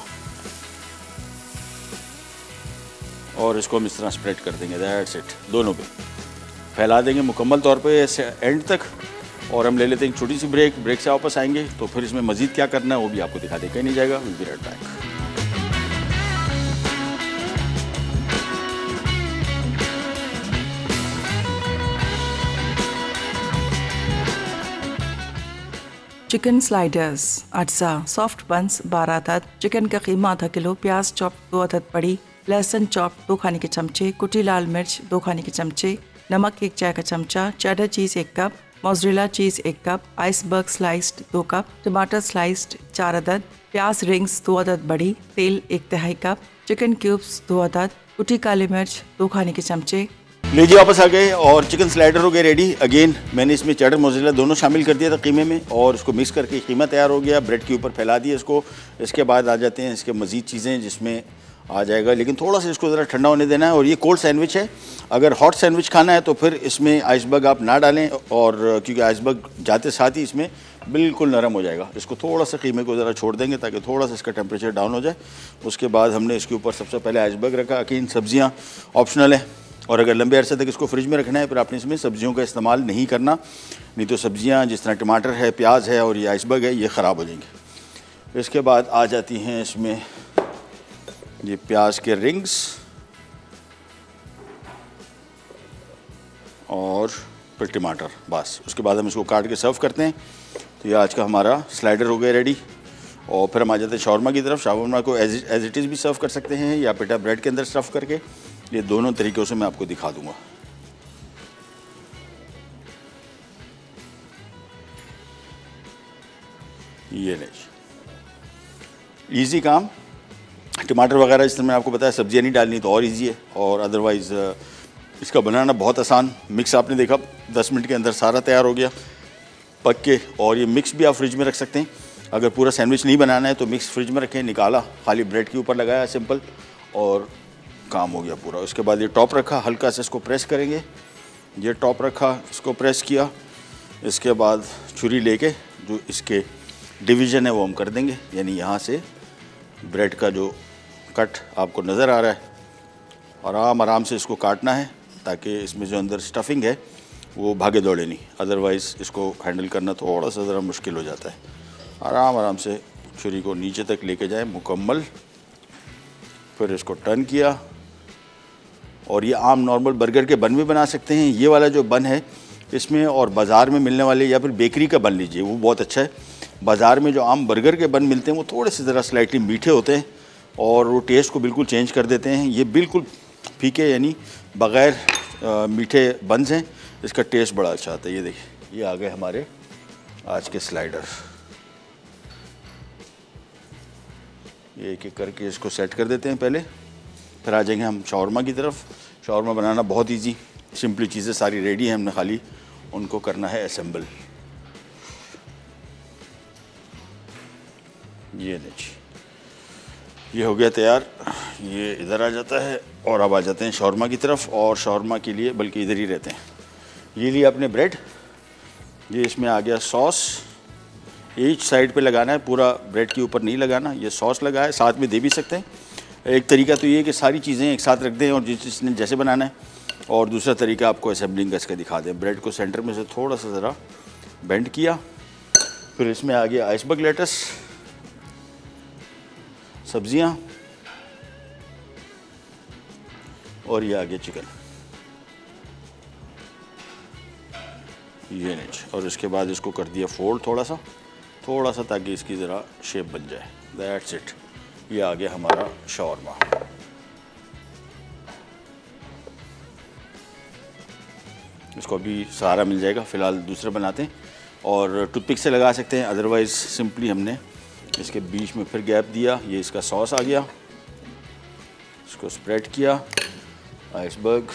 और इसको हम इस तरह स्प्रेड कर देंगे। That's it. दोनों पे फैला देंगे मुकम्मल तौर पे एंड तक। और हम ले लेते हैं एक छोटी सी ब्रेक से वापस आएंगे, तो फिर इसमें मज़ीद क्या करना है वो भी आपको दिखा दे, कहीं नहीं जाएगा। Will be right back. Chicken sliders, अज्जा, सॉफ्ट बंस 12 अदद, चिकन का कीमा आधा किलो, प्याज चॉप 2 अदद बड़ी, लहसुन चॉप 2 खाने के चमचे, कुटी लाल मिर्च 2 खाने के चमचे, नमक 1 चाय का चमचा, चेडर चीज़ 1 cup, mozzarella cheese 1 cup, iceberg sliced 2 cup, टमाटर स्लाइस्ड 4 अदद, प्याज रिंग्स 2 अदद बड़ी, तेल 1/2 कप, चिकन क्यूब्स 2 अदद, कुटी काली मिर्च 2 खाने के चमचे। लीजिए वापस आ गए, और चिकन स्लाइडर हो गए रेडी। अगेन मैंने इसमें चेडर मोज़रेला दोनों शामिल कर दिया था कीमे में, और इसको मिक्स करके कीमा तैयार हो गया। ब्रेड के ऊपर फैला दिया इसको। इसके बाद आ जाते हैं इसके मज़ीद चीज़ें जिसमें आ जाएगा, लेकिन थोड़ा सा इसको ज़रा ठंडा होने देना है। और ये कोल्ड सैंडविच है। अगर हॉट सैंडविच खाना है तो फिर इसमें आइसबर्ग आप ना डालें, और क्योंकि आइसबर्ग जाते साथ ही इसमें बिल्कुल नरम हो जाएगा। इसको थोड़ा सा कीमे को ज़रा छोड़ देंगे ताकि थोड़ा सा इसका टेम्परेचर डाउन हो जाए। उसके बाद हमने इसके ऊपर सबसे पहले आइसबर्ग रखा। अकीन सब्ज़ियाँ ऑप्शनल है, और अगर लंबे अरसे तक इसको फ्रिज में रखना है फिर आपने इसमें सब्जियों का इस्तेमाल नहीं करना, नहीं तो सब्जियां जिस तरह टमाटर है, प्याज है और ये आइसबर्ग है, ये ख़राब हो जाएंगे। इसके बाद आ जाती हैं इसमें ये प्याज के रिंग्स और फिर टमाटर, बस। उसके बाद हम इसको काट के सर्व करते हैं। तो ये आज का हमारा स्लाइडर हो गया रेडी। और फिर हम आ जाते हैं शॉर्मा की तरफ। शॉर्मा को एज इट इज़ भी सर्व कर सकते हैं या पिटा ब्रेड के अंदर स्टफ़ करके। ये दोनों तरीक़ों से मैं आपको दिखा दूँगा। ये नहीं, ईज़ी काम। टमाटर वगैरह जिस तरह मैंने आपको बताया, सब्जियां नहीं डालनी तो और इजी है। और अदरवाइज़ इसका बनाना बहुत आसान। मिक्स आपने देखा 10 मिनट के अंदर सारा तैयार हो गया पक के। और ये मिक्स भी आप फ्रिज में रख सकते हैं। अगर पूरा सैंडविच नहीं बनाना है तो मिक्स फ्रिज में रखें, निकाला, खाली ब्रेड के ऊपर लगाया सिंपल, और काम हो गया पूरा। उसके बाद ये टॉप रखा, हल्का से इसको प्रेस करेंगे। ये टॉप रखा, इसको प्रेस किया। इसके बाद छुरी लेके जो इसके डिवीज़न है वो हम कर देंगे, यानी यहाँ से ब्रेड का जो कट आपको नज़र आ रहा है, आराम से इसको काटना है ताकि इसमें जो अंदर स्टफिंग है वो भागे दौड़े नहीं। अदरवाइज़ इसको हैंडल करना थोड़ा सा ज़रा मुश्किल हो जाता है। आराम से छुरी को नीचे तक लेके जाए मुकम्मल। फिर इसको टर्न किया। और ये आम नॉर्मल बर्गर के बन भी बना सकते हैं। ये वाला जो बन है इसमें, और बाज़ार में मिलने वाले या फिर बेकरी का बन लीजिए, वो बहुत अच्छा है। बाज़ार में जो आम बर्गर के बन मिलते हैं वो थोड़े से ज़रा स्लाइटली मीठे होते हैं और वो टेस्ट को बिल्कुल चेंज कर देते हैं। ये बिल्कुल फीके यानी बग़ैर मीठे बन्स हैं, इसका टेस्ट बड़ा अच्छा आता है। ये देखिए, ये आ गए हमारे आज के स्लाइडर। ये एक एक करके इसको सेट कर देते हैं पहले। फिर आ जाएंगे हम शॉर्मा की तरफ। शॉर्मा बनाना बहुत ईजी, सिंपली चीज़ें सारी रेडी हैं, हमने खाली उनको करना है असेंबल। ये देखिए, ये हो गया तैयार। ये इधर आ जाता है और अब आ जाते हैं शॉर्मा की तरफ। और शॉर्मा के लिए बल्कि इधर ही रहते हैं। ये लिया अपने ब्रेड, ये इसमें आ गया सॉस। ईच साइड पे लगाना है, पूरा ब्रेड के ऊपर नहीं लगाना। ये सॉस लगा है, साथ में दे भी सकते हैं। एक तरीका तो ये है कि सारी चीज़ें एक साथ रख दें और जिसने जैसे बनाना है। और दूसरा तरीका आपको असेंबलिंग का इसका दिखा दें। ब्रेड को सेंटर में से थोड़ा सा ज़रा बेंड किया। फिर इसमें आ गया आइसबर्ग लेटस, सब्जियां, और ये आ गया चिकन। ये नहीं, और इसके बाद इसको कर दिया फोल्ड थोड़ा सा ताकि इसकी ज़रा शेप बन जाए। That's it. ये आ गया हमारा शॉर्मा। इसको अभी सहारा मिल जाएगा, फ़िलहाल दूसरा बनाते हैं। और टूथपिक से लगा सकते हैं, अदरवाइज़ सिंपली हमने इसके बीच में फिर गैप दिया। ये इसका सॉस आ गया, इसको स्प्रेड किया, आइसबर्ग,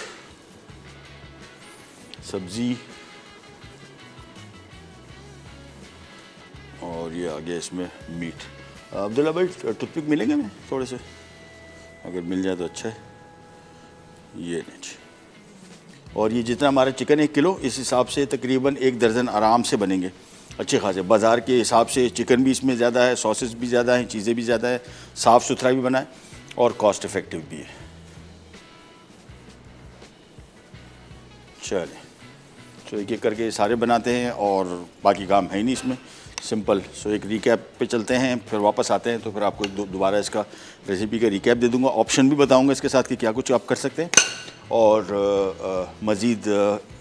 सब्ज़ी, और ये आ गया इसमें मीट। अब्दुल्ला भाई टूथपिक मिलेंगे हमें थोड़े से? अगर मिल जाए तो अच्छा है। ये नहीं, और ये जितना हमारा चिकन 1 किलो, इस हिसाब से तकरीबन 1 दर्जन आराम से बनेंगे अच्छे खासे। बाज़ार के हिसाब से चिकन भी इसमें ज़्यादा है, सॉसेस भी ज़्यादा हैं, चीज़ें भी ज़्यादा है, साफ़ सुथरा भी बना है और कॉस्ट इफ़ेक्टिव भी है। चलें, तो एक एक करके सारे बनाते हैं और बाकी काम है ही नहीं इसमें, सिंपल। सो एक रिकैप पे चलते हैं, फिर वापस आते हैं तो फिर आपको दोबारा इसका रेसिपी का रिकैप दे दूंगा। ऑप्शन भी बताऊंगा इसके साथ कि क्या कुछ आप कर सकते हैं, और मज़ीद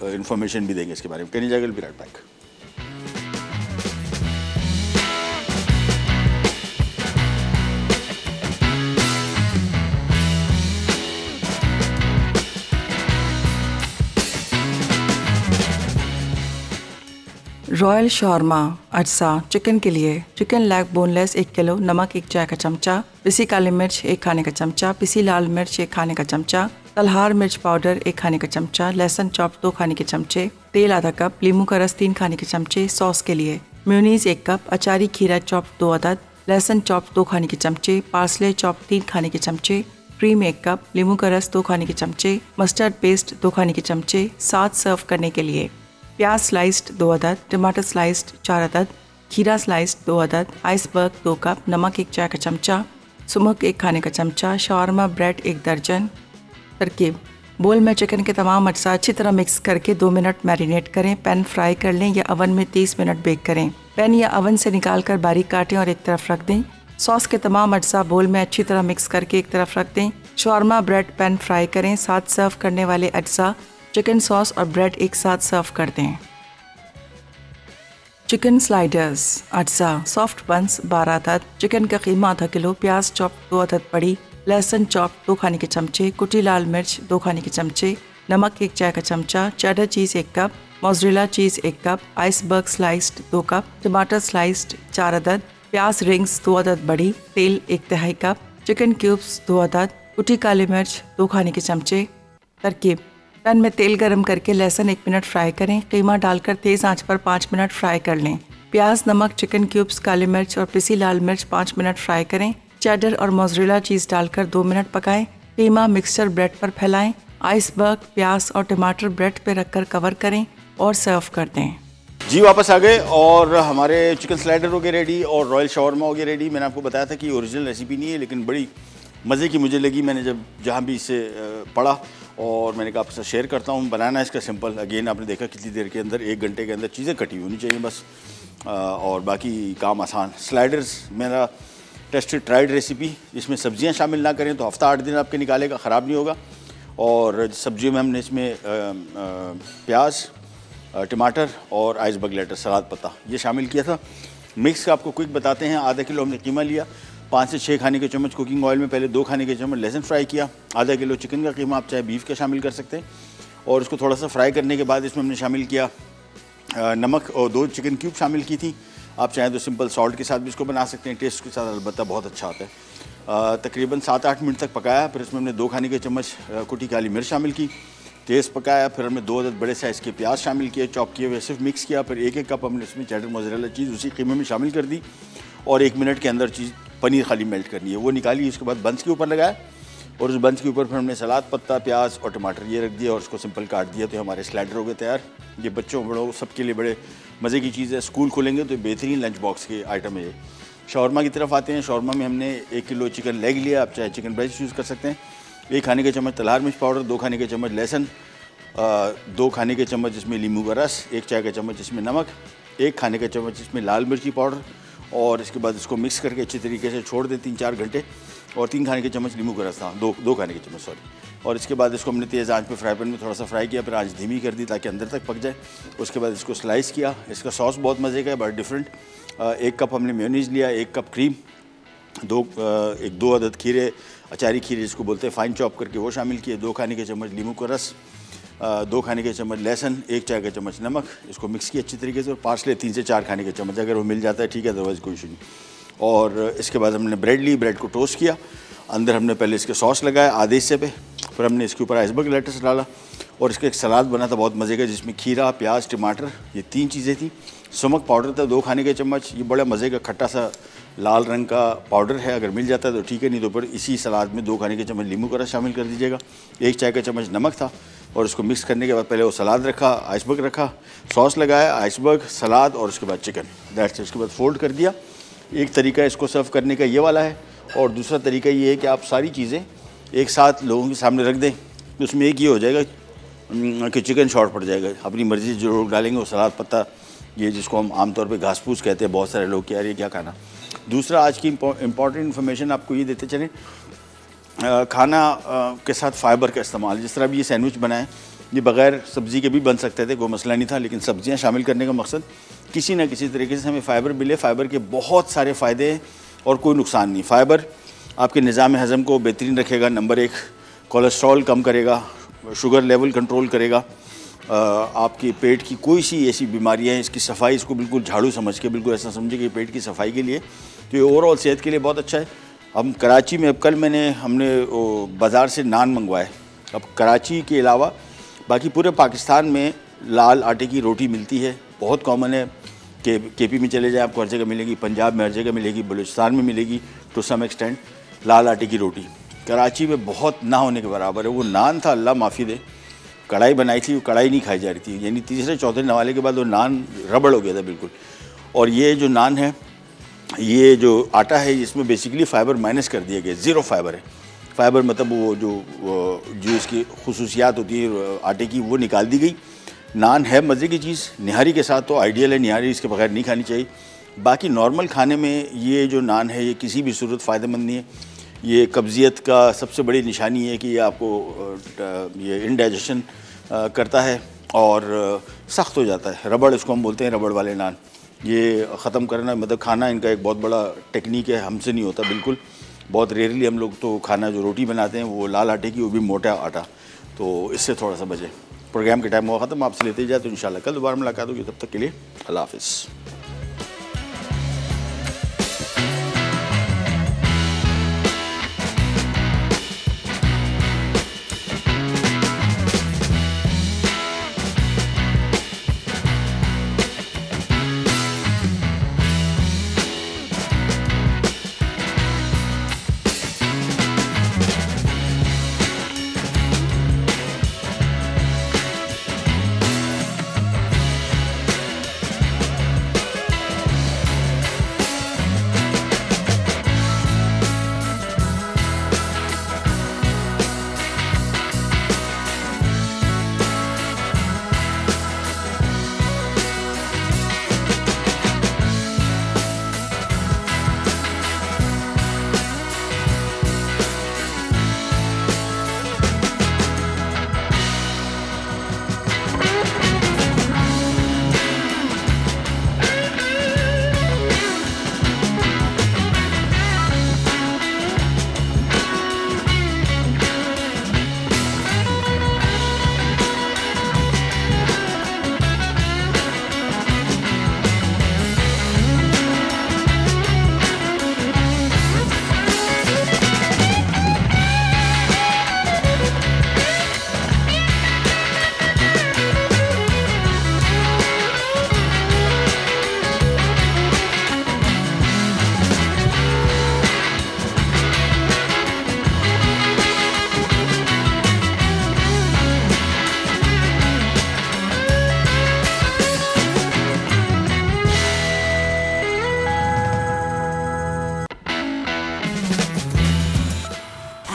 इंफॉर्मेशन भी देंगे इसके बारे में। Can you juggle be right back. Royal shawarma अज्जा चिकन के लिए चिकन लेग बोनलेस 1 किलो, नमक 1 चाय का चमचा, पिसी काली मिर्च 1 खाने का चमचा, पिसी लाल मिर्च 1 खाने का चमचा, तलहार मिर्च पाउडर 1 खाने का चमचा, लहसुन चॉप 2 खाने के चमचे, तेल आधा कप, नींबू का रस 3 खाने के चमचे। सॉस के लिए मेयोनीज 1 कप, अचारी खीरा चॉप 2 अदद, लहसुन चॉप 2 खाने के चमचे, पार्सले चॉप 3 खाने के चमचे, क्रीम 1 कप, नींबू का रस 2 खाने के चमचे, मस्टर्ड पेस्ट 2 खाने के चमचे। साथ सर्व करने के लिए प्याज स्लाइस्ड 2 अदद, टमाटर स्लाइस्ड 4 अदद, खीरा स्लाइस्ड 2 अदद, आइसबर्ग 2 कप, नमक 1 चाय का चमचा, सुमक 1 खाने का चमचा, शॉर्मा ब्रेड 1 दर्जन। तरकीब: बोल में चिकन के तमाम अज्जा अच्छी तरह मिक्स करके 2 मिनट मैरिनेट करें। पैन फ्राई कर लें या ओवन में 30 मिनट बेक करें। पैन या ओवन से निकाल कर बारीक काटें और एक तरफ रख दें। सॉस के तमाम अज्जा बोल में अच्छी तरह मिक्स करके एक तरफ रख दें। शॉर्मा ब्रेड पैन फ्राई करें। साथ सर्व करने वाले अज्जा चिकन सॉस और ब्रेड एक साथ सर्व कर दें। चिकन स्लाइडर्स अज्जा सॉफ्ट बंस 12 अदद, चिकन का कीमा आधा किलो, प्याज चॉप 2 अदद बड़ी, लहसुन चॉप 2 खाने के चमचे, कुटी लाल मिर्च 2 खाने के चमचे, नमक 1 चाय का चमचा, चेडर चीज़ 1 cup, mozzarella cheese 1 cup, iceberg sliced 2 cup, टमाटर स्लाइस्ड 4 अदद, प्याज रिंग्स 2 अदद बड़ी, तेल 1/3 कप, चिकन क्यूब्स 2 अदद, कुटी काली मिर्च 2 खाने के चमचे। तरकीब: पैन में तेल गरम करके लहसुन 1 मिनट फ्राई करें, कीमा डालकर तेज़ आंच पर 5 मिनट फ्राई कर लें। प्याज, नमक, चिकन क्यूब्स, काली मिर्च और पिसी लाल मिर्च 5 मिनट फ्राई करें। चेडर और मोज़रेला चीज़ डालकर 2 मिनट पकाएं। कीमा मिक्सचर ब्रेड पर फैलाएं। आइसबर्ग, प्याज और टमाटर ब्रेड पर रखकर कवर करें और सर्व कर दें। जी वापस आ गए और हमारे चिकन स्लाइडर हो गए रेडी और रॉयल शॉर्मा हो गया रेडी। मैंने आपको बताया था कि ओरिजिनल रेसिपी नहीं है, लेकिन बड़ी मज़े की मुझे लगी। मैंने जब जहाँ भी इसे पढ़ा और मैंने कहा आपके साथ शेयर करता हूँ। बनाना इसका सिंपल, अगेन आपने देखा कितनी देर के अंदर, 1 घंटे के अंदर चीज़ें कटी होनी चाहिए बस, और बाकी काम आसान। स्लाइडर्स मेरा टेस्टेड ट्राइड रेसिपी, इसमें सब्जियां शामिल ना करें तो हफ्ता 8 दिन आपके निकालेगा, ख़राब नहीं होगा। और सब्जियों में हमने इसमें प्याज, टमाटर और आइसबर्ग लेटर, सलाद पत्ता ये शामिल किया था। मिक्स का आपको क्विक बताते हैं। आधा किलो हमने कीमा लिया, 5 से 6 खाने के चम्मच कुकिंग ऑयल में पहले 2 खाने के चम्मच लहसुन फ्राई किया। आधा किलो चिकन का कीमा, आप चाहे बीफ का शामिल कर सकते हैं। और उसको थोड़ा सा फ्राई करने के बाद इसमें हमने शामिल किया नमक और 2 चिकन क्यूब शामिल की थी। आप चाहें तो सिंपल सॉल्ट के साथ भी इसको बना सकते हैं, टेस्ट के साथ अलबत्ता बहुत अच्छा आता है। तकरीबन 7-8 मिनट तक पकाया। फिर इसमें हमने 2 खाने के चम्मच कुटी काली मिर्च शामिल की, तेज़ पकाया। फिर हमने 2 अदद बड़े साइज़ के प्याज शामिल किए, चॉप किए हुए, सिर्फ मिक्स किया। फिर 1-1 कप हमने इसमें चेडर मोज़रेला चीज़ उसी कीमे में शामिल कर दी और 1 मिनट के अंदर चीज़ पनीर खाली मेल्ट करनी है, वो निकाली। उसके बाद बंस के ऊपर लगाया और उस बंस के ऊपर फिर हमने सलाद पत्ता, प्याज और टमाटर ये रख दिया और उसको सिंपल काट दिया। तो हमारे स्लाइडर हो गए तैयार। ये बच्चों बड़ों सबके लिए बड़े मज़े की चीज़ है। स्कूल खुलेंगे तो बेहतरीन लंच बॉक्स के आइटम है ये। शॉर्मा की तरफ आते हैं। शॉर्मा में हमने 1 किलो चिकन लेग लिया, आप चाहे चिकन ब्रेस्ट यूज़ कर सकते हैं। 1 खाने के चम्मच तलहार मिर्च पाउडर, 2 खाने के चम्मच लहसुन, 2 खाने के चम्मच इसमें नींबू का रस, 1 चाय का चम्मच इसमें नमक, 1 खाने का चम्मच इसमें लाल मिर्ची पाउडर। और इसके बाद इसको मिक्स करके अच्छी तरीके से छोड़ दें 3-4 घंटे। और 3 खाने के चम्मच नींबू का रस था, 2 खाने के चम्मच सॉरी। और इसके बाद इसको हमने तेज़ आंच पे फ्राई पैन में थोड़ा सा फ्राई किया, फिर आंच धीमी कर दी ताकि अंदर तक पक जाए। उसके बाद इसको स्लाइस किया। इसका सॉस बहुत मज़े का है, बड़ा डिफरेंट। 1 कप हमने मेयोनीज़ लिया, 1 कप क्रीम, 2 अदद खीरे, अचारी खीरे जिसको बोलते हैं, फाइन चॉप करके वो शामिल किए। 2 खाने के चम्मच नींबू का रस, 2 खाने के चम्मच लहसुन, 1 चाय का चम्मच नमक। इसको मिक्स किया अच्छी तरीके से। और पार्सले 3 से 4 खाने के चम्मच, अगर वो मिल जाता है ठीक है, अदरवाइज़ कोई इशू नहीं। और इसके बाद हमने ब्रेड ली, ब्रेड को टोस्ट किया। अंदर हमने पहले इसके सॉस लगाया आधे हिस्से पे, फिर हमने इसके ऊपर आइसबर्ग लेटर्स डाला और इसका एक सलाद बना था बहुत मज़े का, जिसमें खीरा, प्याज, टमाटर, ये 3 चीज़ें थी। समक पाउडर था 2 खाने के चम्मच, ये बड़ा मज़े का खट्टा सा लाल रंग का पाउडर है, अगर मिल जाता है तो ठीक है, नहीं तो फिर इसी सलाद में 2 खाने के चम्मच नींबू का रस शामिल कर दीजिएगा। 1 चाय का चम्मच नमक था। और उसको मिक्स करने के बाद पहले वो सलाद रखा, आइसबर्ग रखा, सॉस लगाया, आइसबर्ग, सलाद और उसके बाद चिकन, दैट्स इट। उसके बाद फोल्ड कर दिया। एक तरीका इसको सर्व करने का ये वाला है और दूसरा तरीका ये है कि आप सारी चीज़ें एक साथ लोगों के सामने रख दें, तो उसमें एक ये हो जाएगा कि चिकन शॉर्ट पड़ जाएगा। अपनी मर्ज़ी से जो लोग डालेंगे वो सलाद पत्ता, ये जिसको हम आमतौर पे घास फूस कहते हैं बहुत सारे लोग, कि यार ये क्या खाना। दूसरा आज की इम्पॉर्टेंट इन्फॉर्मेशन आपको ये देते चलें, खाना के साथ फ़ाइबर का इस्तेमाल। जिस तरह भी ये सैंडविच बनाए, ये बग़ैर सब्ज़ी के भी बन सकते थे, कोई मसला नहीं था, लेकिन सब्ज़ियाँ शामिल करने का मकसद किसी न किसी तरीके से हमें फ़ाइबर मिले। फ़ाइबर के बहुत सारे फ़ायदे हैं और कोई नुकसान नहीं। फ़ाइबर आपके निज़ाम हज़म को बेहतरीन रखेगा, नंबर 1, कोलेस्ट्रॉल कम करेगा, शुगर लेवल कंट्रोल करेगा, आपके पेट की कोई सी ऐसी बीमारियाँ हैं, इसकी सफाई, इसको बिल्कुल झाड़ू समझ के, बिल्कुल ऐसा समझे कि पेट की सफाई के लिए, तो ये ओवरऑल सेहत के लिए बहुत अच्छा है। हम कराची में, अब कल हमने बाज़ार से नान मंगवाए। अब कराची के अलावा बाकी पूरे पाकिस्तान में लाल आटे की रोटी मिलती है, बहुत कॉमन है। केपी में चले जाए आपको हर जगह मिलेगी, पंजाब में हर जगह मिलेगी, बलूचिस्तान में मिलेगी टू सम एक्सटेंट लाल आटे की रोटी। कराची में बहुत ना होने के बराबर है। वो नान था, अल्लाह माफ़ी दे, कढ़ाई बनाई थी, वो कढ़ाई नहीं खाई जा रही थी, यानी तीसरे चौथे नवाले के बाद वो नान रबड़ हो गया था बिल्कुल। और ये जो नान है, ये जो आटा है, इसमें बेसिकली फ़ाइबर माइनस कर दिया गया, ज़ीरो फाइबर है। फ़ाइबर मतलब वो जो इसकी खुसूसियात होती है आटे की, वो निकाल दी गई। नान है मज़े की चीज़, निहारी के साथ तो आइडियल है, निहारी इसके बगैर नहीं खानी चाहिए। बाकी नॉर्मल खाने में ये जो नान है, ये किसी भी सूरत फ़ायदेमंद नहीं है। ये कब्ज़ियत का सबसे बड़ी निशानी है कि ये आपको ये इंडाइजेशन करता है और सख्त हो जाता है। रबड़ इसको हम बोलते हैं, रबड़ वाले नान। ये ख़त्म करना मतलब खाना इनका एक बहुत बड़ा टेक्निक है, हमसे नहीं होता बिल्कुल। बहुत रेयरली हम लोग तो खाना जो रोटी बनाते हैं वो लाल आटे की, वो भी मोटा आटा, तो इससे थोड़ा सा बचे। प्रोग्राम के टाइम हुआ ख़त्म, आपसे लेते जाए तो इंशाल्लाह कल दोबारा मुलाकात होगी। तब तक के लिए अल्लाह हाफ़िज़।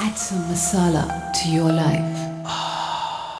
Add some masala to your life.